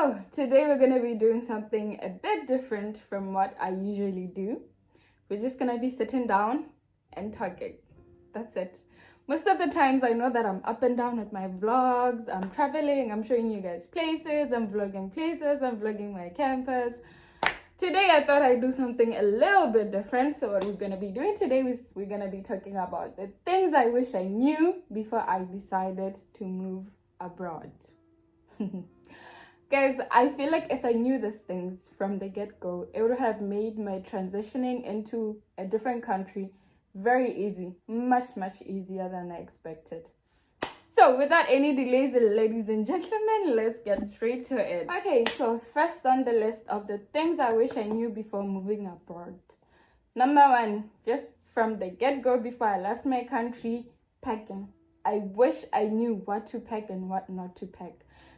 So today we're going to be doing something a bit different from what I usually do. We're just going to be sitting down and talking. That's it. Most of the times I know that I'm up and down with my vlogs, I'm traveling, I'm showing you guys places, I'm vlogging my campus. Today I thought I'd do something a little bit different. So what we're going to be doing today is we're going to be talking about the things I wish I knew before I decided to move abroad. Guys, I feel like if I knew these things from the get-go, it would have made my transitioning into a different country very easy, much easier than I expected. So without any delays, ladies and gentlemen, let's get straight to it. Okay, so first on the list of the things I wish I knew before moving abroad. Number one, just from the get-go before I left my country, packing. I wish I knew what to pack and what not to pack.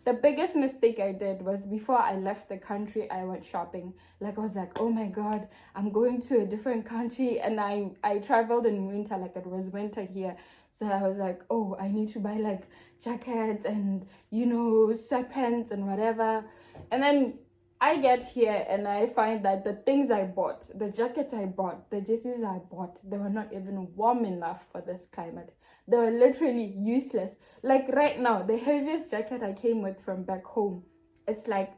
The biggest mistake I did was before I left the country, I went shopping. Like I was like, oh my God, I'm going to a different country. And I traveled in winter, like it was winter here. So I was like, oh, I need to buy like jackets and, sweatpants and whatever. And then I get here and I find that the things I bought, the jackets I bought, the jerseys I bought, they were not even warm enough for this climate. They were literally useless. Like right now, the heaviest jacket I came with from back home, it's like,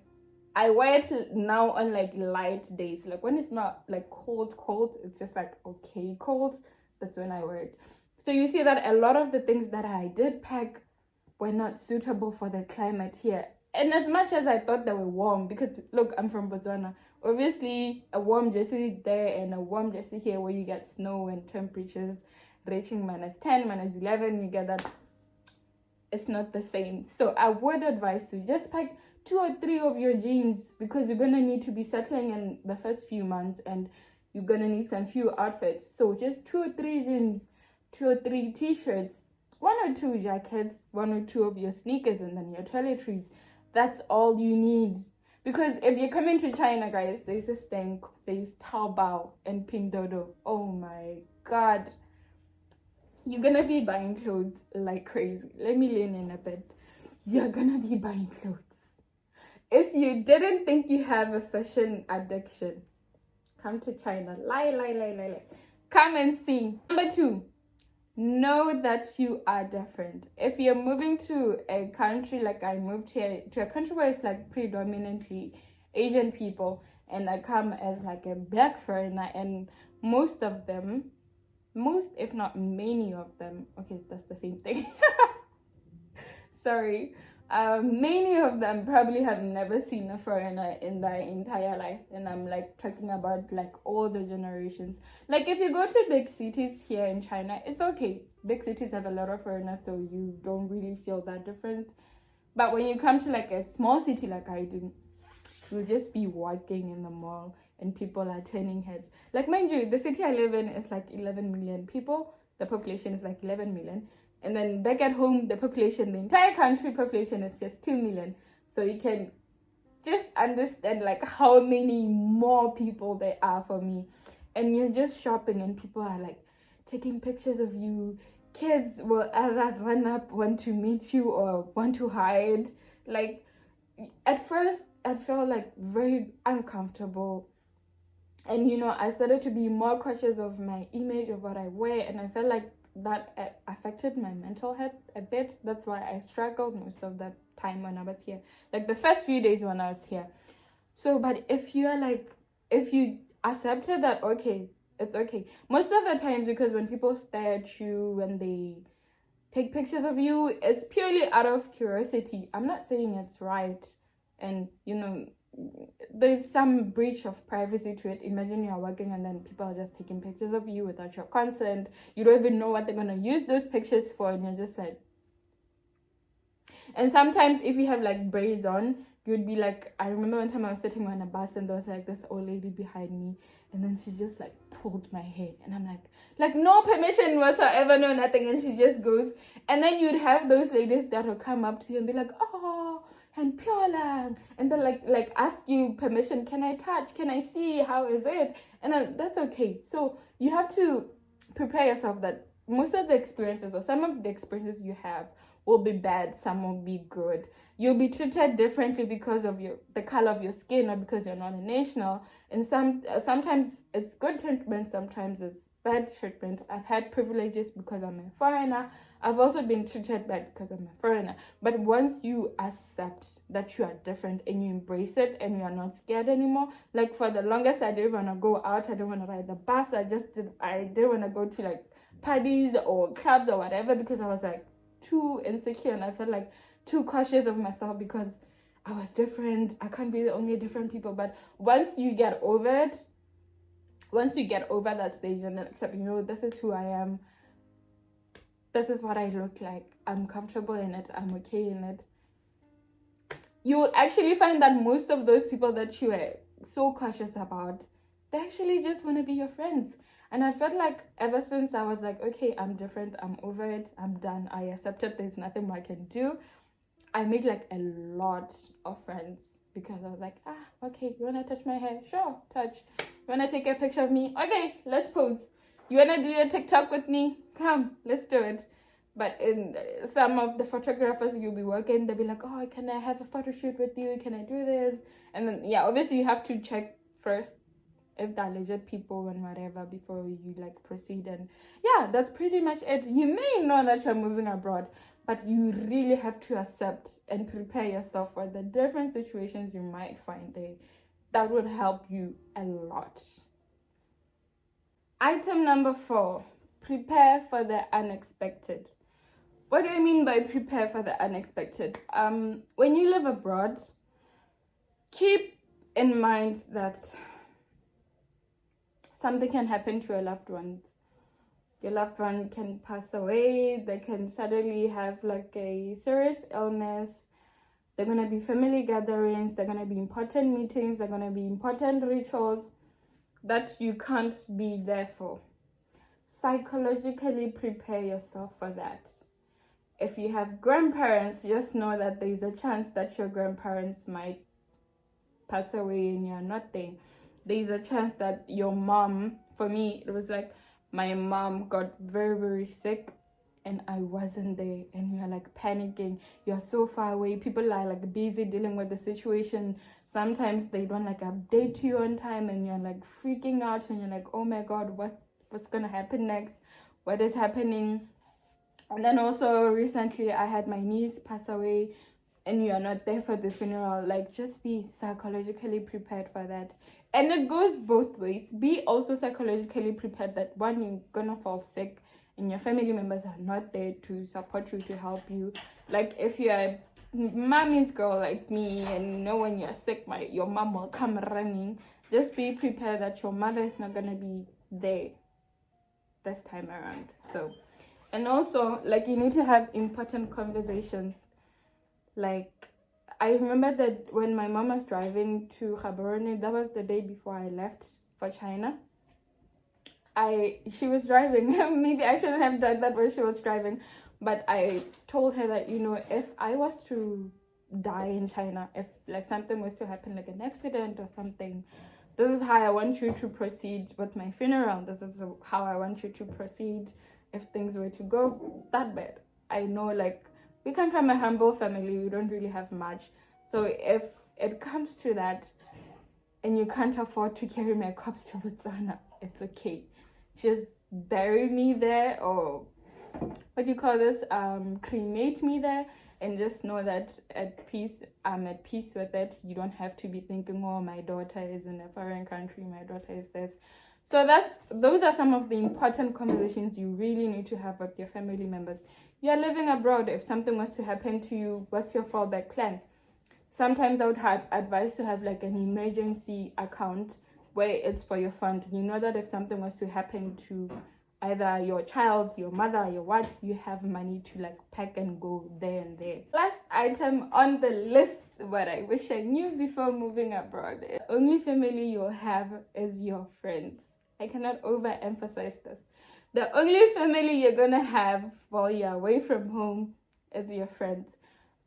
I wear it now on like light days. Like when it's not like cold, it's just like okay cold, that's when I wear it. So you see that a lot of the things that I did pack were not suitable for the climate here. And as much as I thought they were warm, because look, I'm from Botswana. Obviously, a warm jersey there and a warm jersey here where you get snow and temperatures reaching -10, -11, you get that it's not the same. So I would advise you just pack 2 or 3 of your jeans because you're going to need to be settling in the first few months and you're going to need some few outfits. So just 2 or 3 jeans, 2 or 3 t-shirts, 1 or 2 jackets, 1 or 2 of your sneakers, and then your toiletries. That's all you need. Because if you're coming to China, guys, there's this thing, there's Taobao and Pinduoduo. Oh my God. You're gonna be buying clothes like crazy. Let me lean in a bit. You're gonna be buying clothes. If you didn't think you have a fashion addiction, come to China. Lie. Come and see. Number 2, know that you are different. If you're moving to a country like I moved here, to a country where it's like predominantly Asian people, and I come as like a black foreigner, and most if not many of them, okay, that's the same thing. Sorry. Many of them probably have never seen a foreigner in their entire life. And I'm like talking about like all the generations. Like if you go to big cities here in China, it's okay. Big cities have a lot of foreigners, so you don't really feel that different. But when you come to like a small city like I do, you'll just be walking in the mall and people are turning heads. Like mind you, the city I live in is like 11 million people. The population is like 11 million. And then back at home, the entire country population is just 2 million. So you can just understand like how many more people there are for me. And you're just shopping and people are like taking pictures of you. Kids will either run up, want to meet you or want to hide. Like at first, I felt like very uncomfortable. And I started to be more cautious of my image, of what I wear, and I felt like that affected my mental health a bit. That's why I struggled most of the time when I was here, like the first few days when I was here. So but if you accepted that, okay, it's okay. Most of the times, because when people stare at you, when they take pictures of you, it's purely out of curiosity. I'm not saying it's right, and there's some breach of privacy to it. Imagine you're working and then people are just taking pictures of you without your consent. You don't even know what they're gonna use those pictures for, and you're just like. And sometimes if you have like braids on, you'd be like, I remember one time I was sitting on a bus and there was like this old lady behind me, and then she just like pulled my hair, and I'm like no permission whatsoever, no nothing, and she just goes. And then you'd have those ladies that will come up to you and be like, oh, and pure, and then like ask you permission, can I touch, can I see, how is it? And then that's okay. So you have to prepare yourself that most of the experiences or some of the experiences you have will be bad, some will be good. You'll be treated differently because of the color of your skin or because you're not a national. And sometimes it's good treatment, sometimes it's bad treatment. I've had privileges because I'm a foreigner. I've also been treated bad because I'm a foreigner. But once you accept that you are different and you embrace it and you are not scared anymore, like for the longest I didn't want to go out, I didn't want to ride the bus, I didn't want to go to like parties or clubs or whatever because I was like too insecure and I felt like too cautious of myself because I was different. I can't be the only different people. But once you get over it, once you get over that stage and accept, this is who I am, this is what I look like, I'm comfortable in it, I'm okay in it, you will actually find that most of those people that you were so cautious about, they actually just want to be your friends. And I felt like ever since I was like, okay, I'm different, I'm over it, I'm done, I accept it, there's nothing more I can do, I made like a lot of friends because I was like, okay, you want to touch my hair? Sure, touch. You want to take a picture of me? Okay, let's pose. You want to do your TikTok with me? Come, let's do it. But in some of the photographers you'll be working, they'll be like, oh, can I have a photo shoot with you? Can I do this? And then, yeah, obviously you have to check first if they're legit people and whatever before you like proceed. And yeah, that's pretty much it. You may know that you're moving abroad, but you really have to accept and prepare yourself for the different situations you might find there. That would help you a lot. Item number 4, prepare for the unexpected. What do I mean by prepare for the unexpected? When you live abroad, keep in mind that something can happen to your loved ones. Your loved one can pass away, they can suddenly have like a serious illness, they're going to be family gatherings, they're going to be important meetings, they're going to be important rituals that you can't be there for. Psychologically prepare yourself for that. If you have grandparents, just know that there's a chance that your grandparents might pass away and you're not there. There's a chance that your mom, for me, it was like my mom got very, very sick and I wasn't there, and you're like panicking. You're so far away. People are like busy dealing with the situation. Sometimes they don't like update you on time and you're like freaking out and you're like, oh my God, what's gonna happen next? What is happening? And then also recently I had my niece pass away and you are not there for the funeral. Like, just be psychologically prepared for that. And it goes both ways. Be also psychologically prepared that one, you're gonna fall sick and your family members are not there to support you, to help you. Like, if you're a mommy's girl like me and when you're sick, your mom will come running. Just be prepared that your mother is not gonna be there this time around. So, and also, like, you need to have important conversations. Like, I remember that when my mom was driving to Gaborone, that was the day before I left for China. She was driving. Maybe I shouldn't have done that when she was driving, but I told her that, if I was to die in China, if like something was to happen, like an accident or something, this is how I want you to proceed with my funeral. This is how I want you to proceed if things were to go that bad. I know, like, we come from a humble family. We don't really have much. So if it comes to that and you can't afford to carry my corpse to Botswana, it's okay. Just bury me there, or what do you call this? Cremate me there, and just know that I'm at peace with it. You don't have to be thinking, oh, my daughter is in a foreign country, my daughter is this. So those are some of the important conversations you really need to have with your family members. You're living abroad. If something was to happen to you, what's your fallback plan? Sometimes I would have advice to have like an emergency account where it's for your fund. You know that if something was to happen to either your child, your mother, your what, you have money to like pack and go there and there. Last item on the list, what I wish I knew before moving abroad. The only family you'll have is your friends. I cannot overemphasize this. The only family you're gonna have while you're away from home is your friends.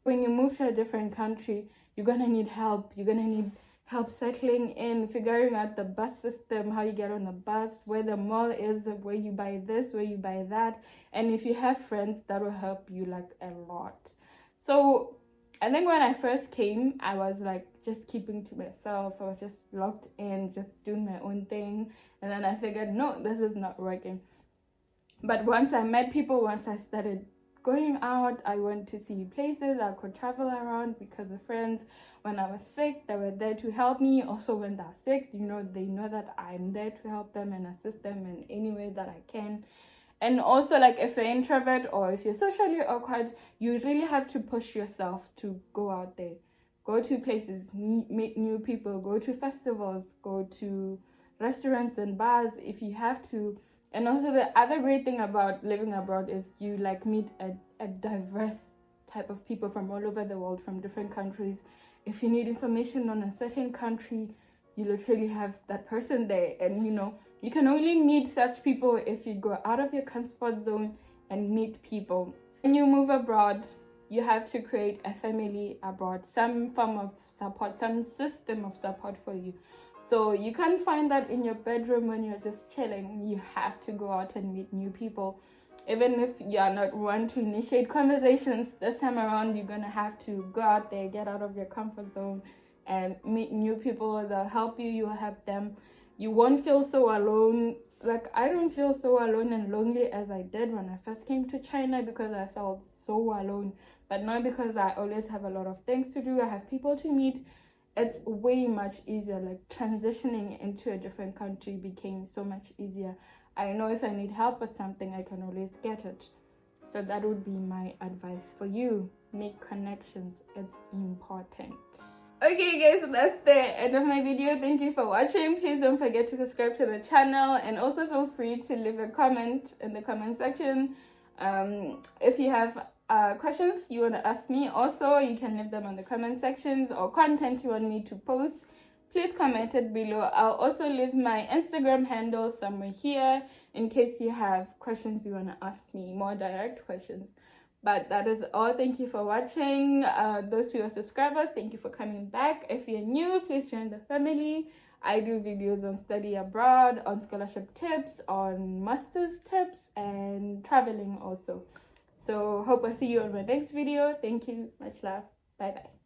When you move to a different country, you're gonna need help. You're gonna need help settling in, figuring out the bus system, how you get on the bus, where the mall is, where you buy this, where you buy that. And if you have friends, that will help you like a lot. So I think when I first came, I was like just keeping to myself. I was just locked in, just doing my own thing. And then I figured, no, this is not working. But once I met people, once I started going out, I went to see places, I could travel around because of friends. When I was sick, they were there to help me. Also, when they're sick, they know that I'm there to help them and assist them in any way that I can. And also, like, if you're introvert or if you're socially awkward, you really have to push yourself to go out there. Go to places, meet new people, go to festivals, go to restaurants and bars if you have to. And also the other great thing about living abroad is you like meet a diverse type of people from all over the world, from different countries. If you need information on a certain country, you literally have that person there. And you can only meet such people if you go out of your comfort zone and meet people. When you move abroad, you have to create a family abroad, some form of support, some system of support for you. So you can't find that in your bedroom when you're just chilling. You have to go out and meet new people. Even if you are not one to initiate conversations, this time around you're gonna have to go out there, get out of your comfort zone and meet new people. They'll help you, you'll help them. You won't feel so alone. Like, I don't feel so alone and lonely as I did when I first came to China, because I felt so alone. But not because I always have a lot of things to do. I have people to meet. It's way much easier. Like, transitioning into a different country became so much easier. I know if I need help with something, I can always get it. So that would be my advice for you. Make connections. It's important. Okay guys, so that's the end of my video. Thank you for watching. Please don't forget to subscribe to the channel, and also feel free to leave a comment in the comment section. If you have questions you want to ask me, also you can leave them on the comment sections, or content you want me to post, please comment it below. I'll also leave my Instagram handle somewhere here in case you have questions you want to ask me, more direct questions. But that is all. Thank you for watching. Those who are subscribers, thank you for coming back. If you're new, please join the family. I do videos on study abroad, on scholarship tips, on master's tips, and traveling also. So hope I see you on my next video. Thank you. Much love. Bye bye.